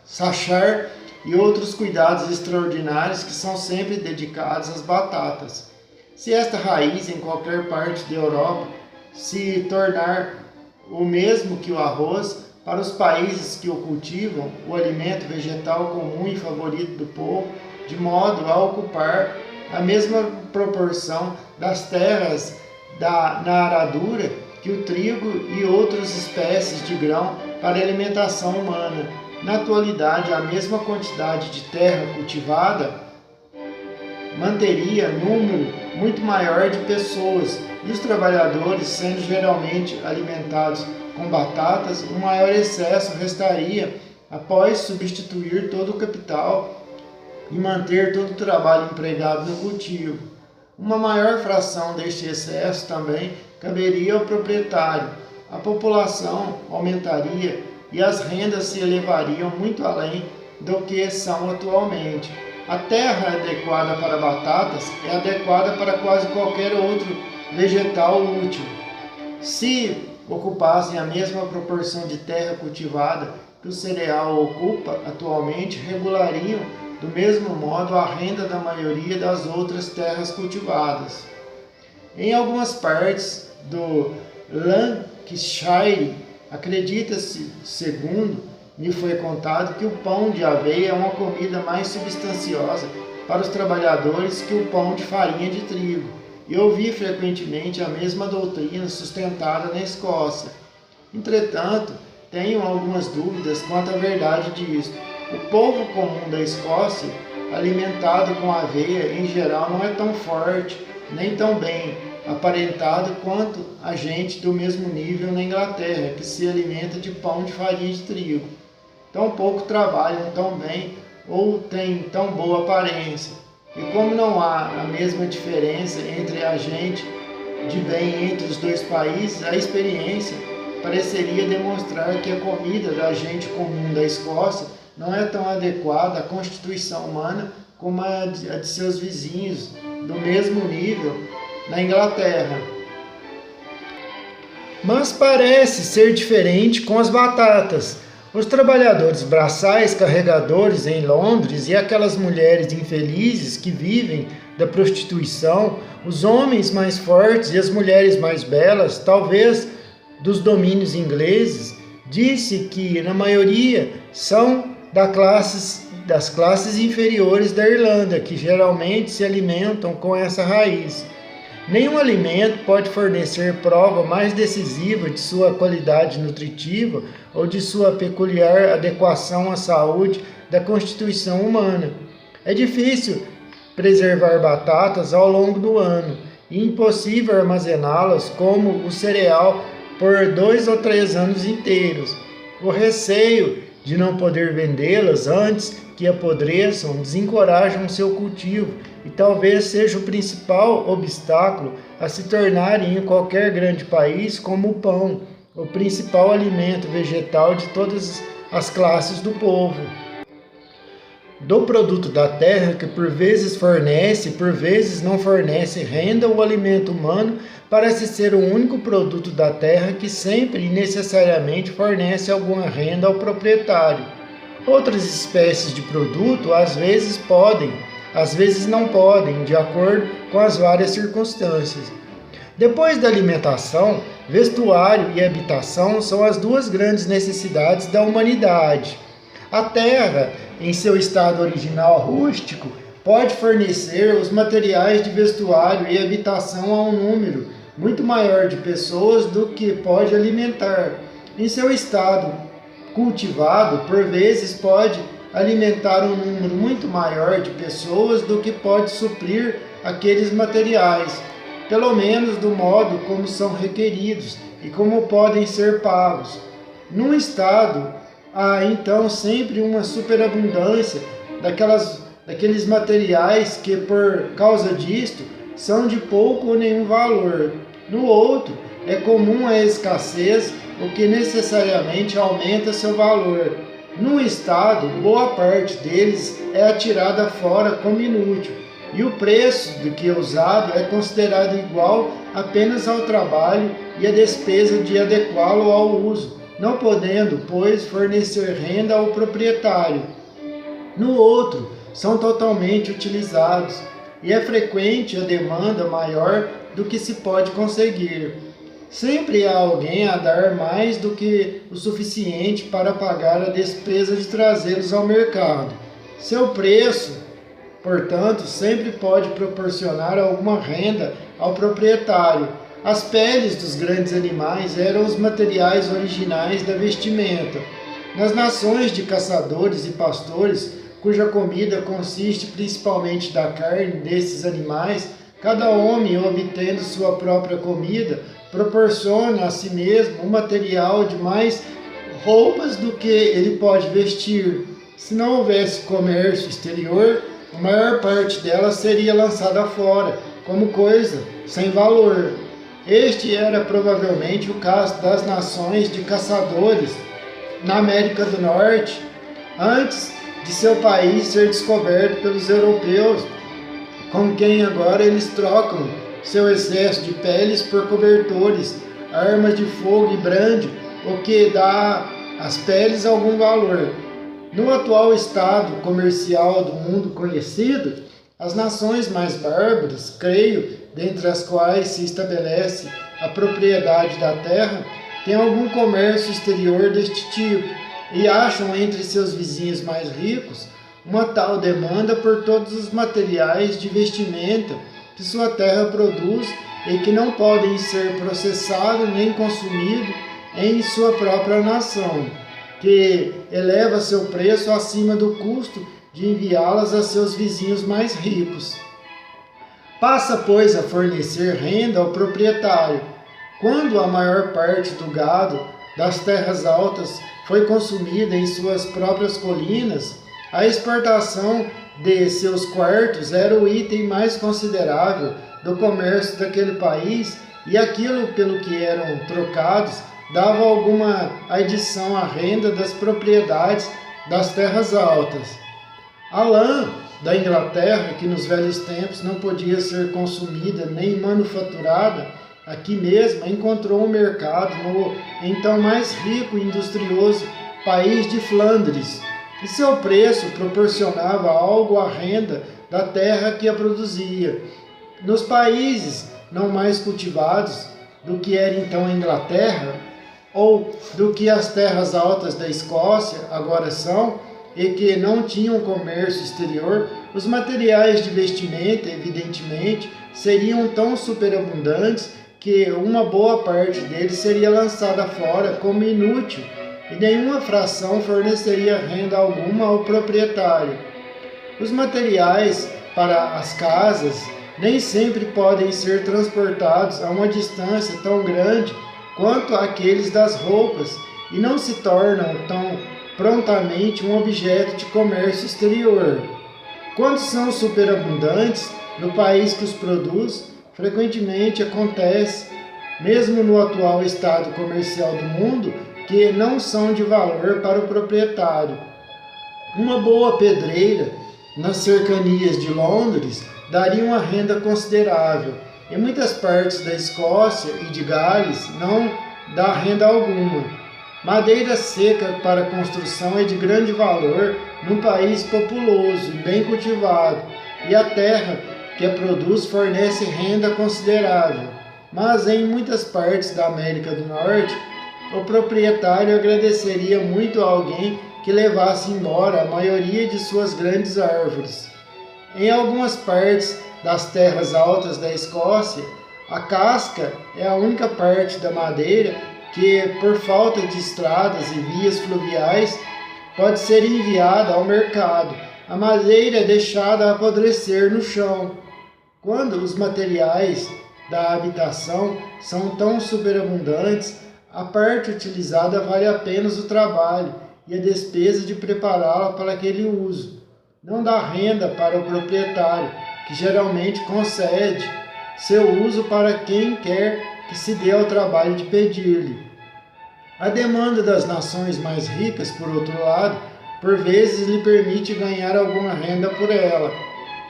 sachar e outros cuidados extraordinários que são sempre dedicados às batatas. Se esta raiz em qualquer parte da Europa se tornar o mesmo que o arroz, para os países que o cultivam, o alimento vegetal comum e favorito do povo, de modo a ocupar a mesma proporção das terras na aradura que o trigo e outras espécies de grão para a alimentação humana. Na atualidade, a mesma quantidade de terra cultivada manteria número muito maior de pessoas, e os trabalhadores, sendo geralmente alimentados com batatas, um maior excesso restaria após substituir todo o capital e manter todo o trabalho empregado no cultivo. Uma maior fração deste excesso também caberia ao proprietário. A população aumentaria e as rendas se elevariam muito além do que são atualmente. A terra adequada para batatas é adequada para quase qualquer outro vegetal útil. Se ocupassem a mesma proporção de terra cultivada que o cereal ocupa atualmente, regulariam do mesmo modo a renda da maioria das outras terras cultivadas. Em algumas partes do Lancashire, acredita-se, segundo me foi contado, que o pão de aveia é uma comida mais substanciosa para os trabalhadores que o pão de farinha de trigo. E ouvi frequentemente a mesma doutrina sustentada na Escócia. Entretanto, tenho algumas dúvidas quanto à verdade disto. O povo comum da Escócia, alimentado com aveia, em geral não é tão forte, nem tão bem aparentado quanto a gente do mesmo nível na Inglaterra, que se alimenta de pão de farinha de trigo. Tão pouco trabalham tão bem ou têm tão boa aparência. E como não há a mesma diferença entre a gente de bem entre os dois países, a experiência pareceria demonstrar que a comida da gente comum da Escócia não é tão adequada à constituição humana como a de seus vizinhos do mesmo nível na Inglaterra. Mas parece ser diferente com as batatas. Os trabalhadores braçais carregadores em Londres e aquelas mulheres infelizes que vivem da prostituição, os homens mais fortes e as mulheres mais belas, talvez dos domínios ingleses, disse que na maioria são das classes inferiores da Irlanda, que geralmente se alimentam com essa raiz. Nenhum alimento pode fornecer prova mais decisiva de sua qualidade nutritiva ou de sua peculiar adequação à saúde da constituição humana. É difícil preservar batatas ao longo do ano e impossível armazená-las como o cereal por 2 ou 3 anos inteiros. O receio de não poder vendê-las antes que apodreçam desencorajam seu cultivo e talvez seja o principal obstáculo a se tornarem em qualquer grande país como o pão, o principal alimento vegetal de todas as classes do povo. Do produto da terra, que por vezes fornece, por vezes não fornece renda, o alimento humano parece ser o único produto da terra que sempre e necessariamente fornece alguma renda ao proprietário. Outras espécies de produto às vezes podem, às vezes não podem, de acordo com as várias circunstâncias. Depois da alimentação, vestuário e habitação são as duas grandes necessidades da humanidade. A terra, em seu estado original rústico, pode fornecer os materiais de vestuário e habitação a um número muito maior de pessoas do que pode alimentar. Em seu estado cultivado, por vezes pode alimentar um número muito maior de pessoas do que pode suprir aqueles materiais, pelo menos do modo como são requeridos e como podem ser pagos. Num estado, há então sempre uma superabundância daqueles materiais que, por causa disto, são de pouco ou nenhum valor. No outro, é comum a escassez, o que necessariamente aumenta seu valor. Num estado, boa parte deles é atirada fora como inútil, e o preço do que é usado é considerado igual apenas ao trabalho e à despesa de adequá-lo ao uso, não podendo, pois, fornecer renda ao proprietário. No outro, são totalmente utilizados, e é frequente a demanda maior do que se pode conseguir. Sempre há alguém a dar mais do que o suficiente para pagar a despesa de trazê-los ao mercado. Seu preço, portanto, sempre pode proporcionar alguma renda ao proprietário. As peles dos grandes animais eram os materiais originais da vestimenta. Nas nações de caçadores e pastores, cuja comida consiste principalmente da carne desses animais, cada homem, obtendo sua própria comida, proporciona a si mesmo um material de mais roupas do que ele pode vestir. Se não houvesse comércio exterior, a maior parte dela seria lançada fora, como coisa sem valor. Este era provavelmente o caso das nações de caçadores na América do Norte, antes de seu país ser descoberto pelos europeus, com quem agora eles trocam seu excesso de peles por cobertores, armas de fogo e brande, o que dá às peles algum valor. No atual estado comercial do mundo conhecido, as nações mais bárbaras, creio, dentre as quais se estabelece a propriedade da terra, têm algum comércio exterior deste tipo e acham entre seus vizinhos mais ricos uma tal demanda por todos os materiais de vestimenta que sua terra produz e que não podem ser processados nem consumidos em sua própria nação, que eleva seu preço acima do custo de enviá-las a seus vizinhos mais ricos. Passa, pois, a fornecer renda ao proprietário. Quando a maior parte do gado das terras altas foi consumida em suas próprias colinas, a exportação de seus quartos era o item mais considerável do comércio daquele país, e aquilo pelo que eram trocados dava alguma adição à renda das propriedades das terras altas. A lã da Inglaterra, que nos velhos tempos não podia ser consumida nem manufaturada, aqui mesmo encontrou um mercado no então mais rico e industrioso país de Flandres, e seu preço proporcionava algo à renda da terra que a produzia. Nos países não mais cultivados do que era então a Inglaterra, ou do que as terras altas da Escócia agora são, e que não tinham comércio exterior, os materiais de vestimenta, evidentemente, seriam tão superabundantes que uma boa parte deles seria lançada fora como inútil, e nenhuma fração forneceria renda alguma ao proprietário. Os materiais para as casas nem sempre podem ser transportados a uma distância tão grande quanto aqueles das roupas, e não se tornam tão prontamente um objeto de comércio exterior. Quando são superabundantes no país que os produz, frequentemente acontece, mesmo no atual estado comercial do mundo, que não são de valor para o proprietário. Uma boa pedreira nas cercanias de Londres daria uma renda considerável. Em muitas partes da Escócia e de Gales não dá renda alguma. Madeira seca para construção é de grande valor num país populoso e bem cultivado, e a terra que a produz fornece renda considerável. Mas em muitas partes da América do Norte, o proprietário agradeceria muito a alguém que levasse embora a maioria de suas grandes árvores. Em algumas partes das terras altas da Escócia, a casca é a única parte da madeira que, por falta de estradas e vias fluviais, pode ser enviada ao mercado. A madeira é deixada apodrecer no chão. Quando os materiais da habitação são tão superabundantes, a parte utilizada vale apenas o trabalho e a despesa de prepará-la para aquele uso. Não dá renda para o proprietário, que geralmente concede seu uso para quem quer que se dê ao trabalho de pedir-lhe. A demanda das nações mais ricas, por outro lado, por vezes lhe permite ganhar alguma renda por ela.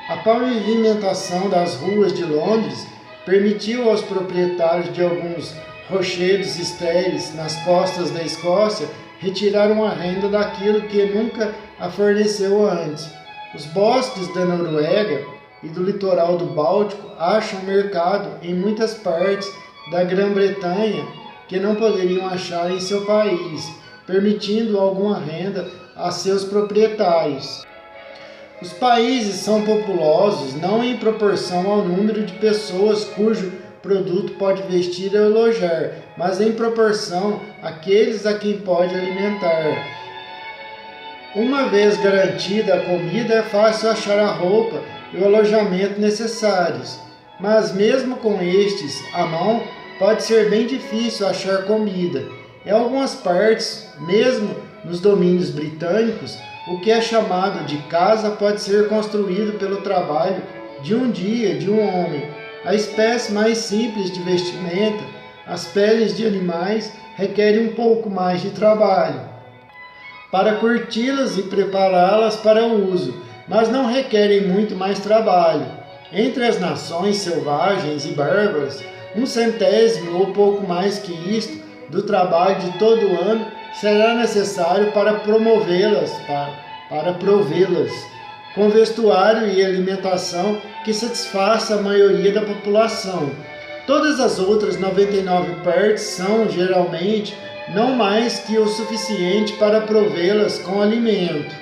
A pavimentação das ruas de Londres permitiu aos proprietários de alguns rochedos estéreis nas costas da Escócia retirar uma renda daquilo que nunca a forneceu antes. Os bosques da Noruega e do litoral do Báltico acham mercado em muitas partes da Grã-Bretanha que não poderiam achar em seu país, permitindo alguma renda a seus proprietários. Os países são populosos não em proporção ao número de pessoas cujo produto pode vestir e alojar, mas em proporção àqueles a quem pode alimentar. Uma vez garantida a comida, é fácil achar a roupa e o alojamento necessários, mas mesmo com estes à mão, pode ser bem difícil achar comida. Em algumas partes, mesmo nos domínios britânicos, o que é chamado de casa pode ser construído pelo trabalho de um dia de um homem. A espécie mais simples de vestimenta, as peles de animais, requerem um pouco mais de trabalho para curti-las e prepará-las para o uso, mas não requerem muito mais trabalho. Entre as nações selvagens e bárbaras, 1/100 ou pouco mais que isto do trabalho de todo o ano será necessário para provê-las, com vestuário e alimentação que satisfaça a maioria da população. Todas as outras 99 partes são, geralmente, não mais que o suficiente para provê-las com alimento.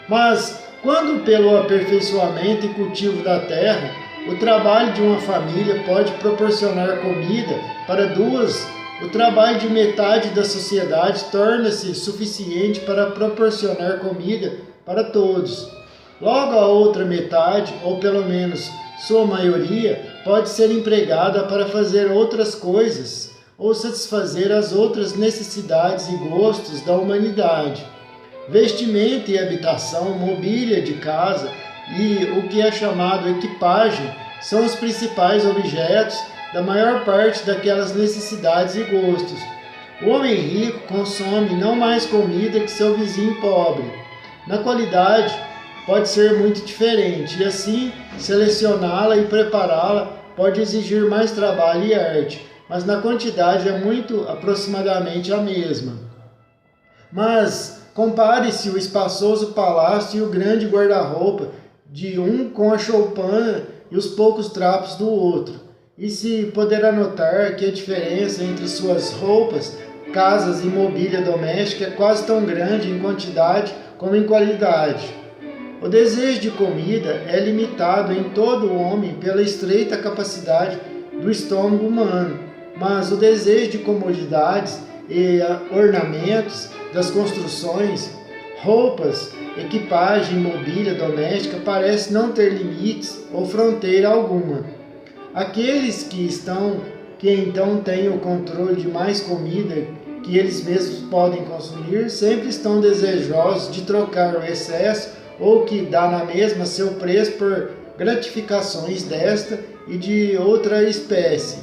Mas, quando pelo aperfeiçoamento e cultivo da terra, o trabalho de uma família pode proporcionar comida para duas, o trabalho de metade da sociedade torna-se suficiente para proporcionar comida para todos. Logo, a outra metade, ou pelo menos sua maioria, pode ser empregada para fazer outras coisas ou satisfazer as outras necessidades e gostos da humanidade. Vestimento e habitação, mobília de casa e o que é chamado equipagem são os principais objetos da maior parte daquelas necessidades e gostos. O homem rico consome não mais comida que seu vizinho pobre. Na qualidade, pode ser muito diferente, e assim selecioná-la e prepará-la pode exigir mais trabalho e arte, mas na quantidade é muito aproximadamente a mesma. Mas compare-se o espaçoso palácio e o grande guarda-roupa de um com a choupana e os poucos trapos do outro, e se poderá notar que a diferença entre suas roupas, casas e mobília doméstica é quase tão grande em quantidade como em qualidade. O desejo de comida é limitado em todo o homem pela estreita capacidade do estômago humano, mas o desejo de comodidades e ornamentos das construções, roupas, equipagem e mobília doméstica parece não ter limites ou fronteira alguma. Aqueles que então têm o controle de mais comida que eles mesmos podem consumir, sempre estão desejosos de trocar o excesso ou que dá na mesma seu preço por gratificações desta e de outra espécie.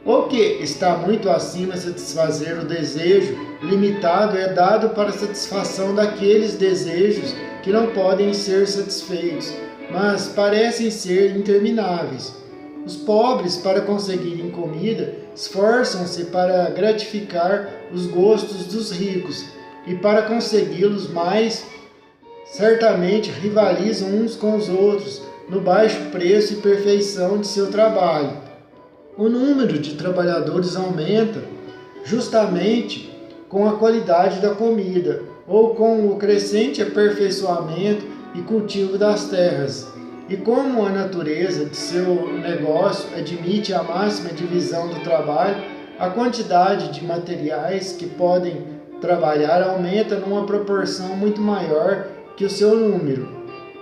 O que está muito acima de satisfazer o desejo limitado é dado para a satisfação daqueles desejos que não podem ser satisfeitos, mas parecem ser intermináveis. Os pobres, para conseguirem comida, esforçam-se para gratificar os gostos dos ricos, e para consegui-los mais, certamente rivalizam uns com os outros no baixo preço e perfeição de seu trabalho. O número de trabalhadores aumenta justamente com a qualidade da comida, ou com o crescente aperfeiçoamento e cultivo das terras. E como a natureza de seu negócio admite a máxima divisão do trabalho, a quantidade de materiais que podem trabalhar aumenta numa proporção muito maior que o seu número.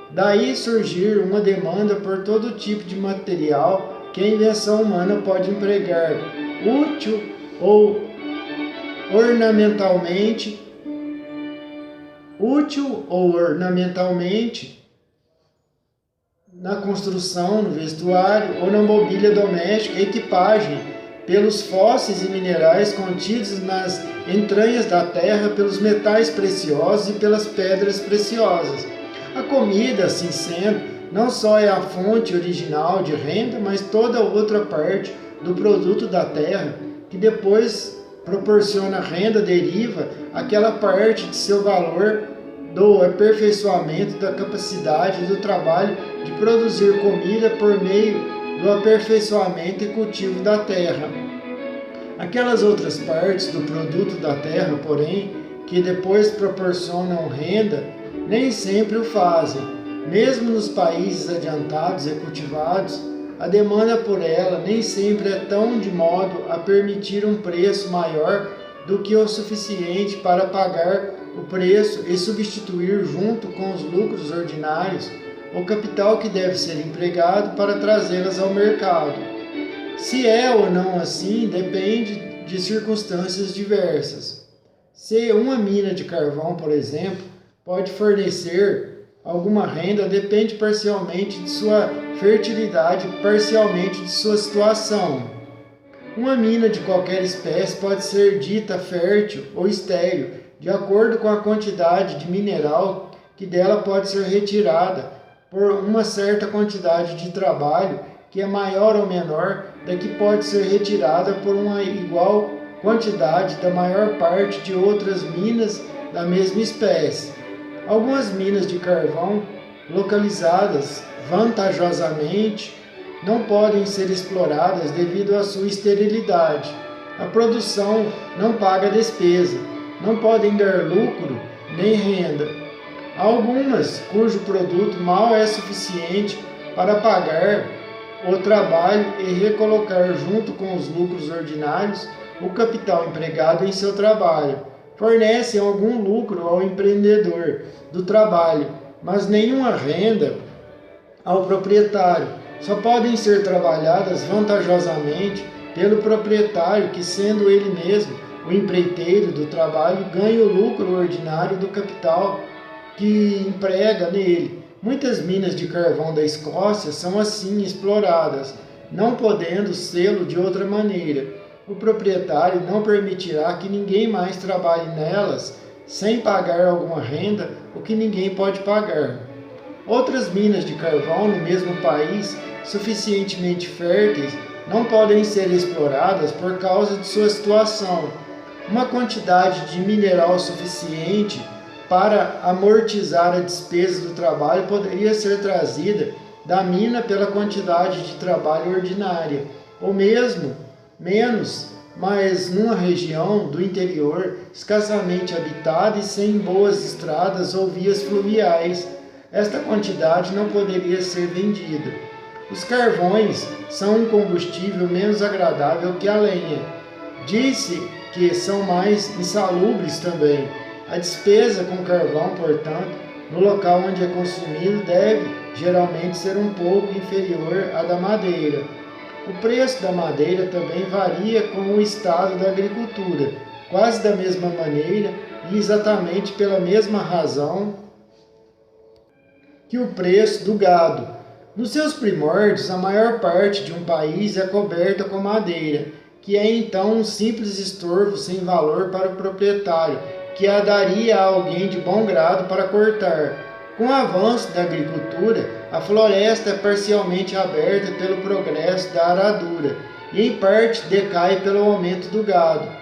Daí surgir uma demanda por todo tipo de material que a invenção humana pode empregar, útil ou ornamentalmente, na construção, no vestuário ou na mobília doméstica, equipagem, pelos fósseis e minerais contidos nas entranhas da terra, pelos metais preciosos e pelas pedras preciosas. A comida, assim sendo, não só é a fonte original de renda, mas toda outra parte do produto da terra, que depois proporciona renda, deriva aquela parte de seu valor do aperfeiçoamento da capacidade do trabalho de produzir comida por meio do aperfeiçoamento e cultivo da terra. Aquelas outras partes do produto da terra, porém, que depois proporcionam renda, nem sempre o fazem. Mesmo nos países adiantados e cultivados, a demanda por ela nem sempre é tão de modo a permitir um preço maior do que o suficiente para pagar o preço e substituir junto com os lucros ordinários o capital que deve ser empregado para trazê-las ao mercado. Se é ou não assim, depende de circunstâncias diversas. Se uma mina de carvão, por exemplo, pode fornecer alguma renda, depende parcialmente de sua fertilidade, parcialmente de sua situação. Uma mina de qualquer espécie pode ser dita fértil ou estéril, de acordo com a quantidade de mineral que dela pode ser retirada por uma certa quantidade de trabalho, que é maior ou menor da que pode ser retirada por uma igual quantidade da maior parte de outras minas da mesma espécie. Algumas minas de carvão, localizadas vantajosamente, não podem ser exploradas devido à sua esterilidade. A produção não paga despesa, não podem dar lucro nem renda. Há algumas cujo produto mal é suficiente para pagar o trabalho e recolocar junto com os lucros ordinários o capital empregado em seu trabalho. Fornecem algum lucro ao empreendedor do trabalho, mas nenhuma renda ao proprietário. Só podem ser trabalhadas vantajosamente pelo proprietário que, sendo ele mesmo o empreiteiro do trabalho, ganha o lucro ordinário do capital que emprega nele. Muitas minas de carvão da Escócia são assim exploradas, não podendo sê-lo de outra maneira. O proprietário não permitirá que ninguém mais trabalhe nelas sem pagar alguma renda, o que ninguém pode pagar. Outras minas de carvão no mesmo país, suficientemente férteis, não podem ser exploradas por causa de sua situação. Uma quantidade de mineral suficiente para amortizar a despesa do trabalho poderia ser trazida da mina pela quantidade de trabalho ordinária, ou mesmo menos, mas numa região do interior escassamente habitada e sem boas estradas ou vias fluviais, esta quantidade não poderia ser vendida. Os carvões são um combustível menos agradável que a lenha. Diz-se que são mais insalubres também. A despesa com carvão, portanto, no local onde é consumido deve geralmente ser um pouco inferior à da madeira. O preço da madeira também varia com o estado da agricultura. quase da mesma maneira e exatamente pela mesma razão que o preço do gado. Nos seus primórdios, a maior parte de um país é coberta com madeira, que é então um simples estorvo sem valor para o proprietário, que a daria a alguém de bom grado para cortar. Com o avanço da agricultura, a floresta é parcialmente aberta pelo progresso da aradura e em parte decai pelo aumento do gado.